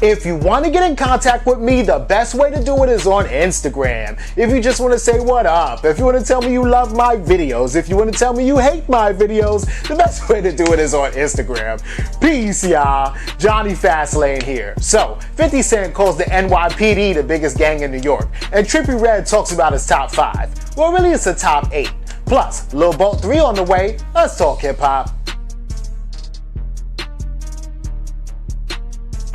If you want to get in contact with me, the best way to do it is on Instagram. If you just want to say what up, if you want to tell me you love my videos, if you want to tell me you hate my videos, the best way to do it is on Instagram. Peace, y'all. Jonny Fastlane here. So, 50 Cent calls the NYPD the biggest gang in New York, and Trippie Redd talks about his top 5. Well, really it's a top 8. Plus, Lil Boat 3 on the way. Let's talk hip-hop.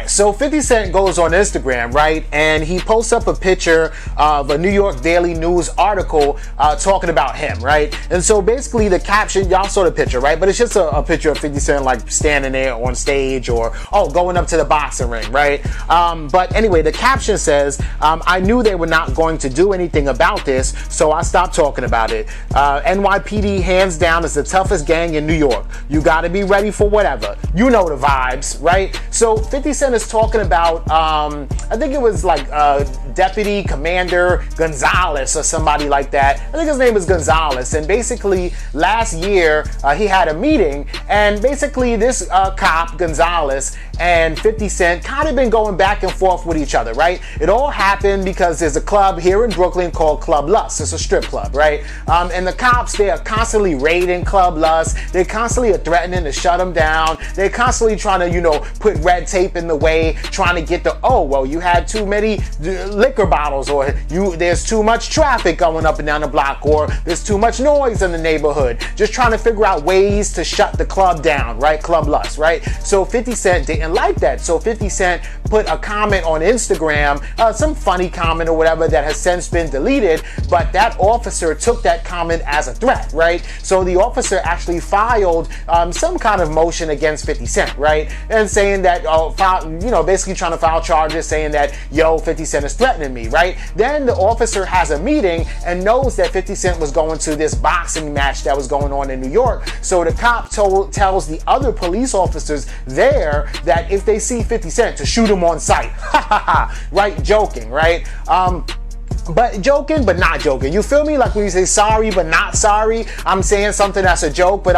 So 50 Cent goes on Instagram, right, and he posts up a picture of a New York Daily News article talking about him, right? And so basically the caption, y'all saw the picture, right? But it's just a picture of 50 Cent like standing there on stage or, going up to the boxing ring, right? But anyway, the caption says, I knew they were not going to do anything about this, so I stopped talking about it. NYPD hands down is the toughest gang in New York. You gotta be ready for whatever. You know the vibes, right? So 50 Cent is talking about, I think it was like Deputy Commander Gonzalez or somebody like that. I think his name is Gonzalez. And basically last year he had a meeting, and basically this cop Gonzalez and 50 Cent kind of been going back and forth with each other, right? It all happened because there's a club here in Brooklyn called Club Lust. It's a strip club, right? And the cops, they are constantly raiding Club Lust. They're constantly threatening to shut them down. They're constantly trying to, put red tape in the way, trying to get you had too many liquor bottles, or there's too much traffic going up and down the block, or there's too much noise in the neighborhood. Just trying to figure out ways to shut the club down, right? Club Lust, right? So 50 Cent didn't like that. So 50 Cent put a comment on Instagram, some funny comment or whatever that has since been deleted, but that officer took that comment as a threat, right? So the officer actually filed some kind of motion against 50 Cent, right? And saying that, basically trying to file charges saying that, 50 Cent is threatening me, right? Then the officer has a meeting and knows that 50 Cent was going to this boxing match that was going on in New York. So the cop tells the other police officers there that if they see 50 Cent, to shoot him on sight. Right? Joking, right? But joking, but not joking. You feel me? Like when you say sorry, but not sorry. I'm saying something that's a joke, but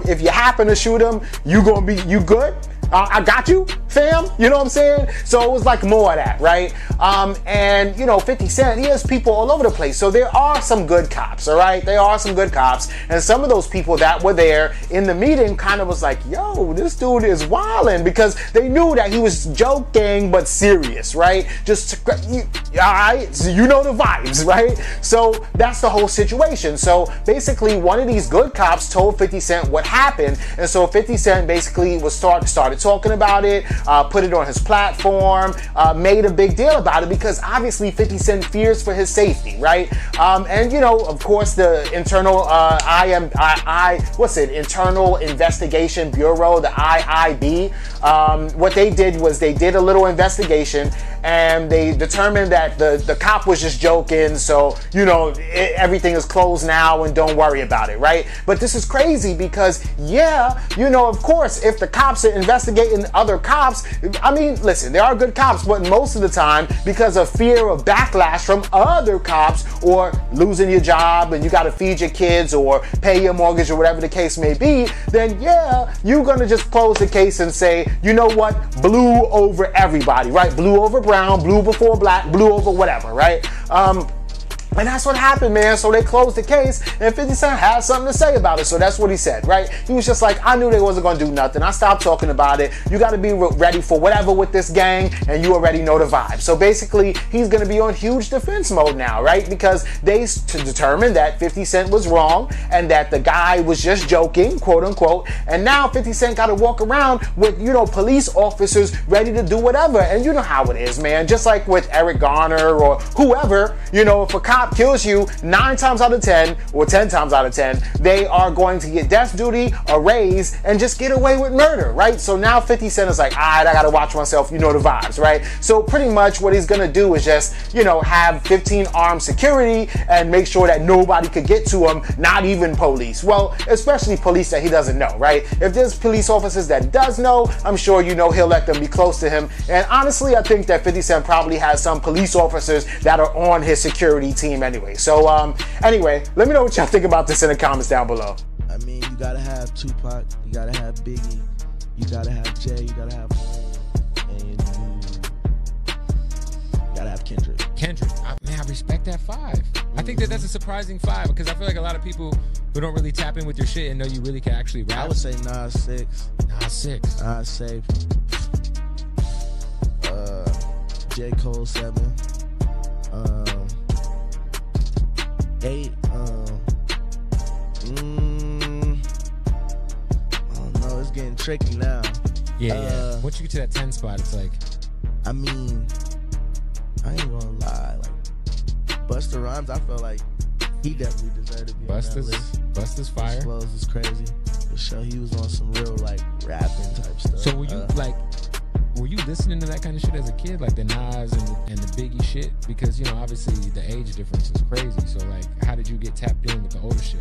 if you happen to shoot him, you good? I got you, fam. You know what I'm saying? So it was like more of that, right? And 50 Cent, he has people all over the place. So there are some good cops, all right? There are some good cops. And some of those people that were there in the meeting kind of was like, this dude is wildin', because they knew that he was joking, but serious, right? All right? So you know the vibes, right? So that's the whole situation. So basically one of these good cops told 50 Cent what happened. And so 50 Cent basically started talking about it, put it on his platform, made a big deal about it, because obviously 50 Cent fears for his safety, right? And of course the internal Internal Investigation Bureau, the IIB, what they did was they did a little investigation, and they determined that the cop was just joking, so everything is closed now and don't worry about it, right? But this is crazy because of course if the cops are investigating other cops, listen, there are good cops, but most of the time, because of fear of backlash from other cops, or losing your job and you got to feed your kids or pay your mortgage or whatever the case may be, then you're gonna just close the case and say, you know what, blue over everybody, right? Blue over brown, blue before black, blue over whatever, right? And that's what happened, man. So they closed the case, and 50 Cent had something to say about it. So that's what he said, right? He was just like, I knew they wasn't going to do nothing. I stopped talking about it. You got to be ready for whatever with this gang, and you already know the vibe. So basically, he's going to be on huge defense mode now, right? Because they determined that 50 Cent was wrong, and that the guy was just joking, quote unquote. And now 50 Cent got to walk around with, police officers ready to do whatever. And you know how it is, man. Just like with Eric Garner or whoever, if a cop kills you, 9 times out of 10 or 10 times out of 10, they are going to get death duty, a raise, and just get away with murder, right? So now 50 Cent is like, all right, I gotta watch myself, the vibes, right? So pretty much what he's gonna do is just, have 15 armed security and make sure that nobody could get to him, not even police. Well, especially police that he doesn't know, right? If there's police officers that he does know, I'm sure he'll let them be close to him. And honestly, I think that 50 Cent probably has some police officers that are on his security team anyway. So anyway, let me know what y'all think about this in the comments down below. You gotta have Tupac, you gotta have Biggie, you gotta have Jay, you gotta have Wayne, and you Kendrick. Man, I respect that 5. I think that's a surprising 5 because I feel like a lot of people who don't really tap in with your shit and know you really can actually rap. I would say Nas 6. Nas 6. I'd say J. Cole 7. 8. I don't know. It's getting tricky now. Yeah. Once you get to that 10 spot, it's like. I mean, I ain't gonna lie. Like Busta Rhymes, I feel like he definitely deserved to be on that list. Busta's fire. His flows is crazy. For sure, he was on some real like rapping type stuff. So were you listening to that kind of shit as a kid, like the Nas and the Biggie shit? Because obviously the age difference is crazy. So like, how did you get tapped in with the older shit?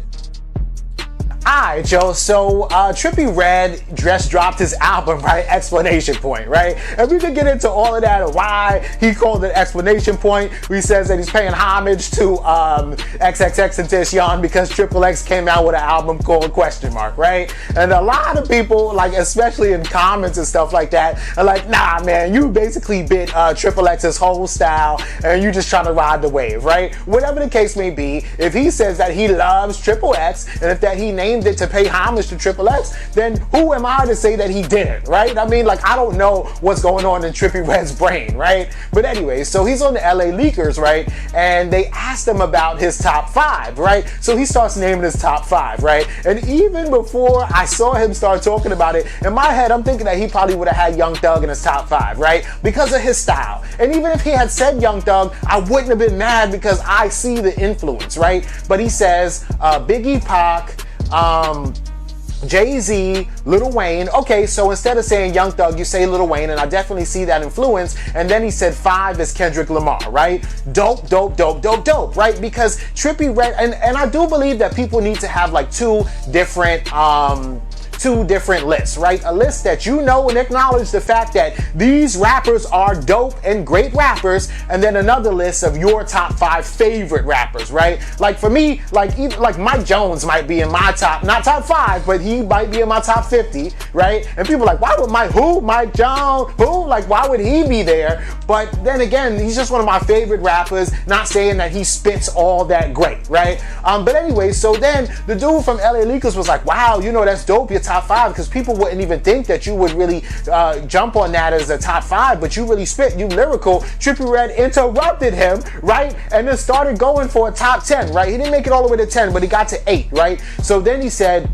Alright, Joe, so Trippie Redd just dropped his album, right? Explanation Point, right? And we could get into all of that and why he called it Explanation Point. He says that he's paying homage to XXXTentacion because Triple X came out with an album called Question Mark, right? And a lot of people, like especially in comments and stuff like that, are like, nah, man, you basically bit Triple X's whole style and you just trying to ride the wave, right? Whatever the case may be, if he says that he loves Triple X and if that he named it to pay homage to Triple X, then who am I to say that he didn't, right? I mean, like, I don't know what's going on in Trippie Redd's brain, right? But anyway, so he's on the LA Leakers, right? And they asked him about his top 5, right? So he starts naming his top 5, right? And even before I saw him start talking about it, in my head, I'm thinking that he probably would have had Young Thug in his top 5, right? Because of his style. And even if he had said Young Thug, I wouldn't have been mad because I see the influence, right? But he says Biggie, Pac, Jay-Z, Lil Wayne. Okay, so instead of saying Young Thug, you say Lil Wayne, and I definitely see that influence. And then he said 5 is Kendrick Lamar, right? Dope, right? Because Trippie Redd, and I do believe that people need to have like two different lists, right? A list that you know and acknowledge the fact that these rappers are dope and great rappers, and then another list of your top 5 favorite rappers, right? Like for me, like Mike Jones might be in my top, not top 5, but he might be in my top 50, right? And people are like, why would Mike Jones, who? Like, why would he be there? But then again, he's just one of my favorite rappers, not saying that he spits all that great, right? But anyway, so then the dude from LA Leakers was like, wow, that's dope, your top 5, because people wouldn't even think that you would really jump on that as a top 5, but you really spit, you lyrical. Trippie Redd interrupted him, right? And then started going for a top 10, right? He didn't make it all the way to 10, but he got to 8, right? So then he said,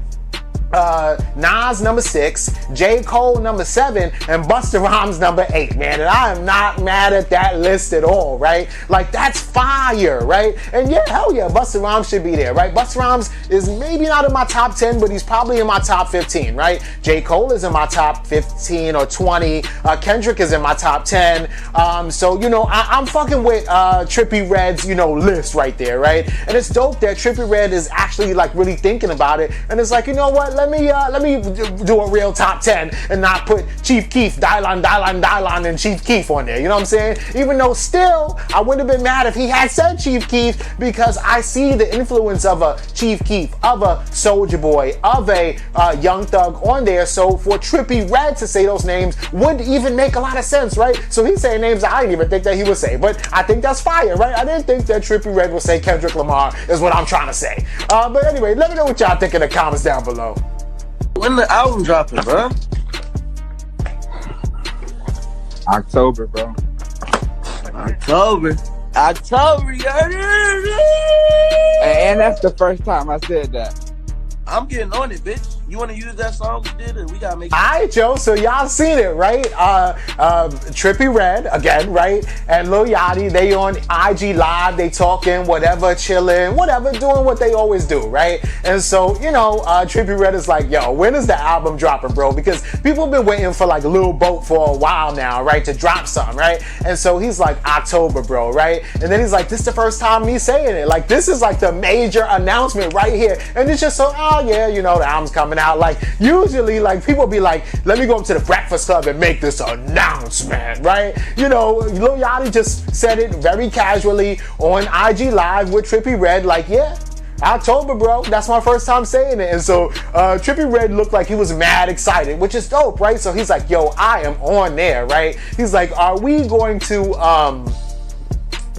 Nas number 6, J. Cole number 7, and Busta Rhymes number 8, man. And I am not mad at that list at all, right? Like, that's fire, right? And yeah, hell yeah, Busta Rhymes should be there, right? Busta Rhymes is maybe not in my top 10, but he's probably in my top 15, right? J. Cole is in my top 15 or 20. Kendrick is in my top 10. So, I'm fucking with Trippie Redd's, list right there, right? And it's dope that Trippie Redd is actually, like, really thinking about it. And it's like, you know what? Let me do a real top 10 and not put Chief Keef, Dylan, and Chief Keef on there. You know what I'm saying? Even though still, I wouldn't have been mad if he had said Chief Keef because I see the influence of a Chief Keef, of a Soulja Boy, of a Young Thug on there. So for Trippie Redd to say those names would even make a lot of sense, right? So he's saying names I didn't even think that he would say, but I think that's fire, right? I didn't think that Trippie Redd would say Kendrick Lamar is what I'm trying to say. But anyway, let me know what y'all think in the comments down below. When the album dropping, bro? October, bro. October, yeah. And that's the first time I said that. I'm getting on it, bitch. You want to use that song we did, or we gotta make it? Alright, Joe, so y'all seen it, right? Trippie Redd, again, right? And Lil Yachty, they on IG Live, they talking, whatever, chilling, whatever, doing what they always do, right? And so, Trippie Redd is like, yo, when is the album dropping, bro? Because people have been waiting for like Lil Boat for a while now, right? To drop something, right? And so he's like, October, bro, right? And then he's like, this is the first time me saying it. Like, this is like the major announcement right here. And it's just so, oh yeah, the album's coming out. Like, usually, like, people be like, let me go up to the Breakfast Club and make this announcement, right? Lil Yachty just said it very casually on IG Live with Trippie Redd, like, yeah, October, bro. That's my first time saying it. And so Trippie Redd looked like he was mad excited, which is dope, right? So he's like, yo, I am on there, right? He's like, are we going to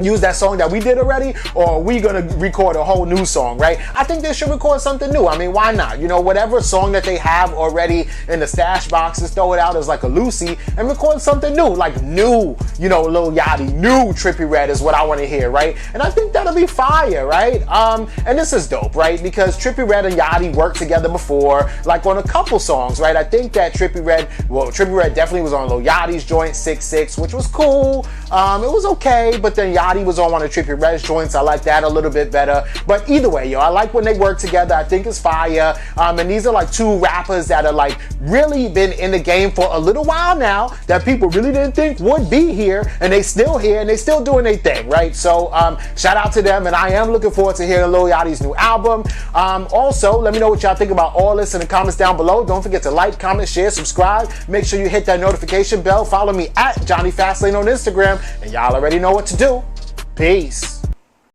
use that song that we did already, or are we gonna record a whole new song, right? I think they should record something new. I mean, why not? You know, whatever song that they have already in the stash boxes, throw it out as like a Lucy and record something new, like new, you know, Lil Yachty, new Trippie Redd is what I want to hear, right? And I think that'll be fire, right? And this is dope, right? Because Trippie Redd and Yachty worked together before, like on a couple songs, right? I think that Trippie Redd definitely was on Lil Yachty's joint 6'6", which was cool. It was okay, but then Yachty was on one of Trippie Redd's joints. I like that a little bit better. But either way, yo, I like when they work together. I think it's fire. And these are like two rappers that are like really been in the game for a little while now that people really didn't think would be here, and they still here and they still doing their thing, right? So shout out to them, and I am looking forward to hearing Lil Yachty's new album. Also, let me know what y'all think about all this in the comments down below. Don't forget to like, comment, share, subscribe. Make sure you hit that notification bell. Follow me at Jonny Fastlane on Instagram, and y'all already know what to do. Peace.